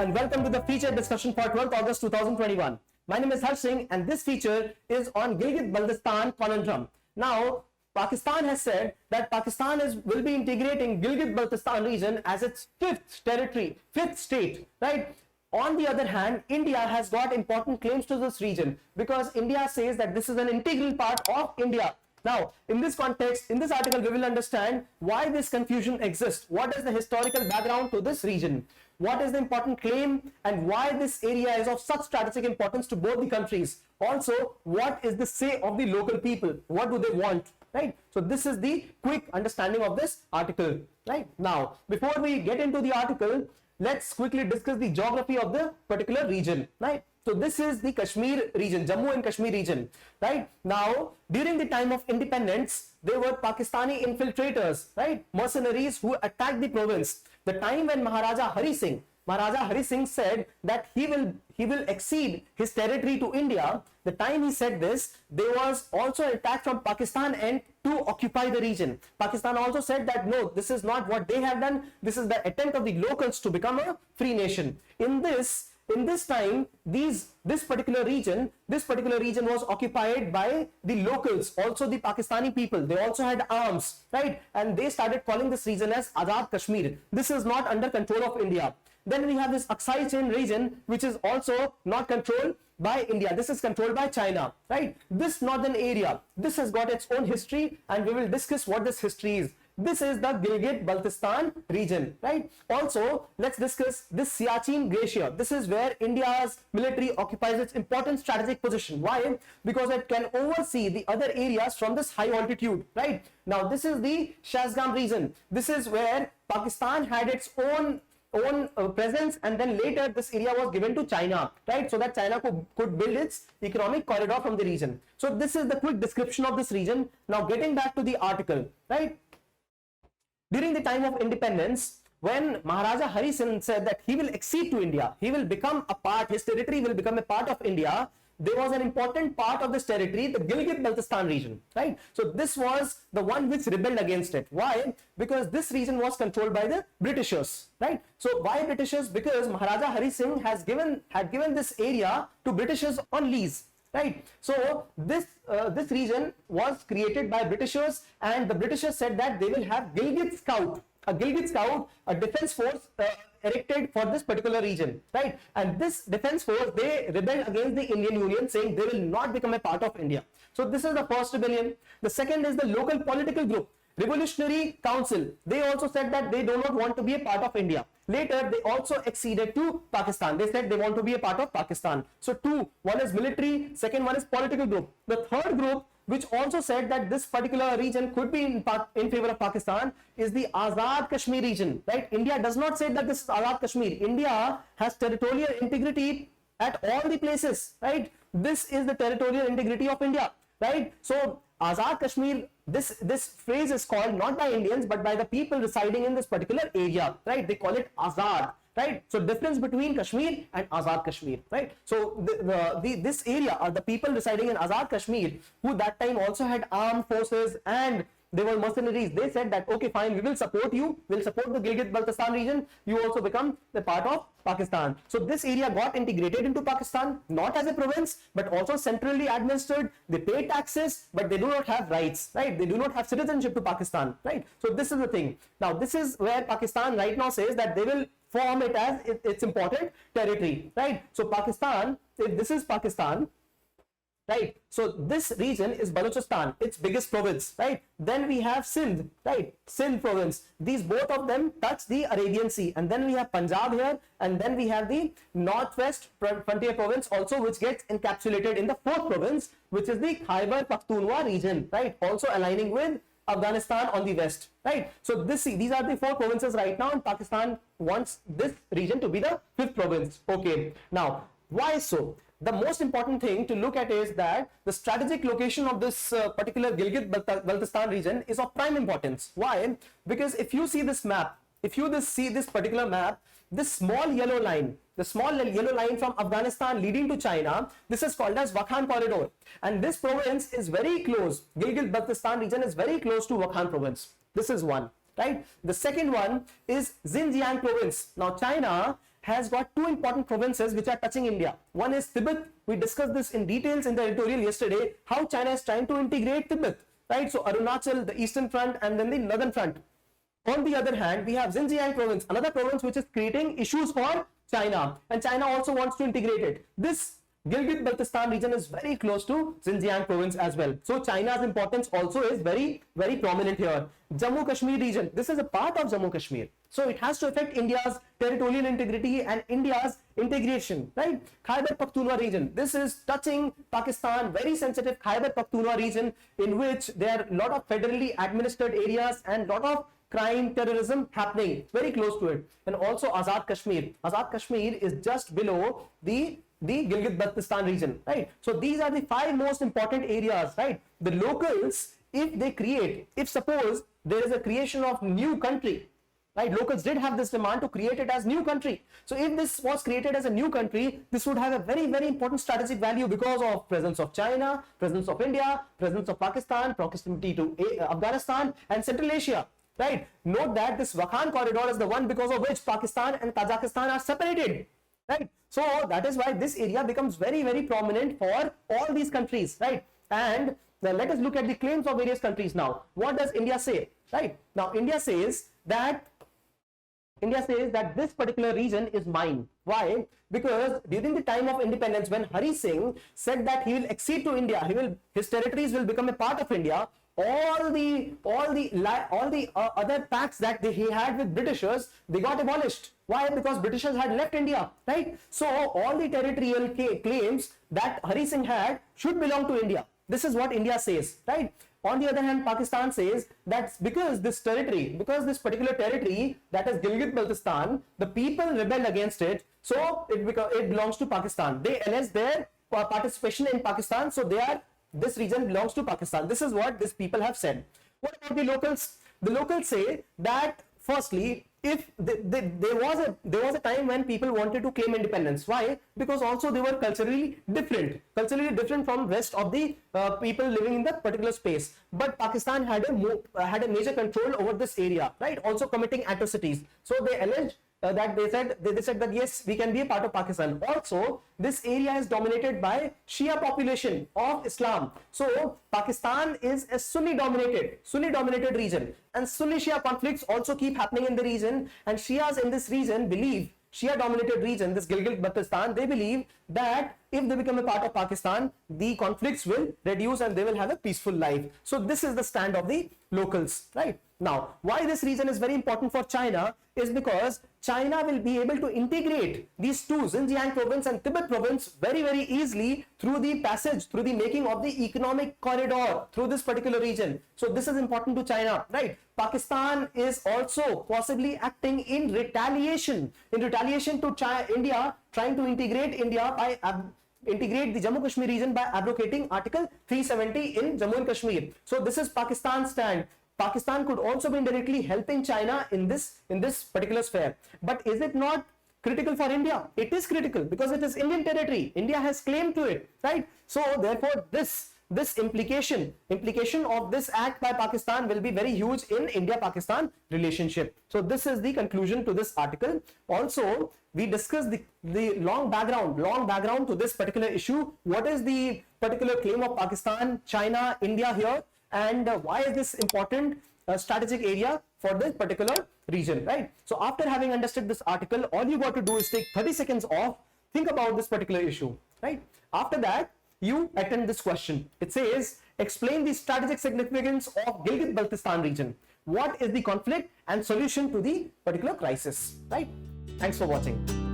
and welcome to the feature discussion for 12th August 2021. My name is Harsh Singh and this feature is on Gilgit-Baltistan conundrum. Now, Pakistan has said that Pakistan will be integrating Gilgit-Baltistan region as its fifth territory, fifth state, right? On the other hand, India has got important claims to this region because India says that this is an integral part of India. Now, in this context, in this article, we will understand why this confusion exists. What is the historical background to this region? What is the important claim and why this area is of such strategic importance to both the countries? Also, what is the say of the local people? What do they want? Right? So, this is the quick understanding of this article. Right? Now, before we get into the article, let's quickly discuss the geography of the particular region. Right? So this is the Kashmir region, Jammu and Kashmir region, right? Now, during the time of independence, there were Pakistani infiltrators, right? Mercenaries who attacked the province. The time when Maharaja Hari Singh said that he will exceed his territory to India. The time he said this, there was also an attack from Pakistan and to occupy the region. Pakistan also said that no, this is not what they have done. This is the attempt of the locals to become a free nation. In this time, this particular region was occupied by the locals, also the Pakistani people. They also had arms, right? And they started calling this region as Azad Kashmir. This is not under control of India. Then we have this Aksai Chin region, which is also not controlled by India. This is controlled by China, right? This northern area, this has got its own history, and we will discuss what this history is. This is the Gilgit-Baltistan region, right? Also, let's discuss this Siachen Glacier. This is where India's military occupies its important strategic position. Why? Because it can oversee the other areas from this high altitude, right? Now, this is the Shasgam region. This is where Pakistan had its own presence, and then later this area was given to China, right? So that China could build its economic corridor from the region. So this is the quick description of this region. Now, getting back to the article, right? During the time of independence, when Maharaja Hari Singh said that he will accede to India, he will become a part, his territory will become a part of India, there was an important part of this territory, the Gilgit-Baltistan region, right? So this was the one which rebelled against it. Why? Because this region was controlled by the Britishers, right? So why Britishers? Because Maharaja Hari Singh had given this area to Britishers on lease. Right. So this region was created by Britishers, and the Britishers said that they will have Gilgit Scout, a defense force erected for this particular region, right? And this defense force, they rebelled against the Indian Union, saying they will not become a part of India. So this is the first rebellion. The second is the local political group, Revolutionary Council. They also said that they do not want to be a part of India. Later, they also acceded to Pakistan. They said they want to be a part of Pakistan. So one is military, second one is political group. The third group, which also said that this particular region could be in favor of Pakistan, is the Azad Kashmir region, right? India does not say that this is Azad Kashmir. India has territorial integrity at all the places, right? This is the territorial integrity of India, right? So Azad Kashmir, this phrase is called not by Indians but by the people residing in this particular area, right? They call it Azad, right? So difference between Kashmir and Azad Kashmir, right? So this area are the people residing in Azad Kashmir, who that time also had armed forces and they were mercenaries. They said that okay, fine, we will support you, we'll support the Gilgit-Baltistan region, you also become the part of Pakistan. So this area got integrated into Pakistan, not as a province, but also centrally administered. They pay taxes, but they do not have rights, right? They do not have citizenship to Pakistan, right? So this is the thing. Now, this is where Pakistan right now says that they will form it as its important territory, right? So Pakistan, if this is Pakistan, right? So this region is Balochistan, its biggest province, right? Then we have Sindh, right? Sindh province. These both of them touch the Arabian Sea. And then we have Punjab here, and then we have the Northwest Frontier province also, which gets encapsulated in the fourth province, which is the Khyber Pakhtunkhwa region, right? Also aligning with Afghanistan on the west, right? So these are the four provinces right now, and Pakistan wants this region to be the fifth province. Okay. Now, why so? The most important thing to look at is that the strategic location of this particular Gilgit-Baltistan region is of prime importance. Why? Because if you see this map, see this particular map, this small yellow line from Afghanistan leading to China, this is called as Wakhan Corridor. And this province is very close. Gilgit-Baltistan region is very close to Wakhan province. This is one, right? The second one is Xinjiang province. Now, China has got two important provinces which are touching India. One is Tibet. We discussed this in details in the editorial yesterday, how China is trying to integrate Tibet, right? So Arunachal, the eastern front, and then the northern front. On the other hand, we have Xinjiang province, another province which is creating issues for China, and China also wants to integrate it. This Gilgit-Baltistan region is very close to Xinjiang province as well. So China's importance also is very, very prominent here. Jammu Kashmir region, this is a part of Jammu Kashmir. So it has to affect India's territorial integrity and India's integration, right? Khyber Pakhtunkhwa region, this is touching Pakistan, very sensitive Khyber Pakhtunkhwa region, in which there are a lot of federally administered areas and lot of crime, terrorism happening very close to it. And also Azad Kashmir. Azad Kashmir is just below the Gilgit-Baltistan region, right? So these are the 5 most important areas, right? The locals, if suppose there is a creation of new country, right? Locals did have this demand to create it as new country. So if this was created as a new country, this would have a very, very important strategic value because of presence of China, presence of India, presence of Pakistan, proximity to Afghanistan and Central Asia. Right? Note that this Wakhan corridor is the one because of which Pakistan and Kazakhstan are separated. Right? So that is why this area becomes very, very prominent for all these countries. Right? And now let us look at the claims of various countries now. What does India say? Right? Now India says that this particular region is mine. Why? Because during the time of independence, when Hari Singh said that he will accede to India, his territories will become a part of India, all the other pacts that he had with Britishers, they got abolished. Why? Because Britishers had left India, right? So all the territorial claims that Hari Singh had should belong to India. This is what India says, right? On the other hand, Pakistan says that because this particular territory, that is Gilgit-Baltistan, the people rebelled against it, so it belongs to Pakistan. They allege their participation in Pakistan, so this region belongs to Pakistan. This is what these people have said. What about the locals? The locals say that firstly, if there was a time when people wanted to claim independence. Why? Because also they were culturally different from rest of the people living in that particular space. But Pakistan had a major control over this area, right? Also committing atrocities. So they alleged that they said that yes, we can be a part of Pakistan. Also, this area is dominated by Shia population of Islam. So Pakistan is a Sunni dominated region, and Sunni Shia conflicts also keep happening in the region. And Shias in this region believe, Shia dominated region, this Gilgit-Baltistan, they believe that if they become a part of Pakistan, the conflicts will reduce and they will have a peaceful life. So this is the stand of the locals, right? Now, why this region is very important for China is because China will be able to integrate these two, Xinjiang province and Tibet province, very, very easily through the making of the economic corridor through this particular region. So this is important to China, right? Pakistan is also possibly acting in retaliation to India, trying to integrate India by integrate the Jammu Kashmir region by abrogating Article 370 in Jammu and Kashmir. So this is Pakistan's stand. Pakistan could also be indirectly helping China in this particular sphere. But is it not critical for India? It is critical because it is Indian territory. India has claim to it, right? So therefore this implication of this act by Pakistan will be very huge in India-Pakistan relationship. So this is the conclusion to this article. Also, we discussed the long background to this particular issue. What is the particular claim of Pakistan, China, India here, and why is this important strategic area for this particular region, right? So after having understood this article, all you got to do is take 30 seconds off, think about this particular issue, right? After that, you attend this question. It says, explain the strategic significance of Gilgit-Baltistan region. What is the conflict and solution to the particular crisis, right? Thanks for watching.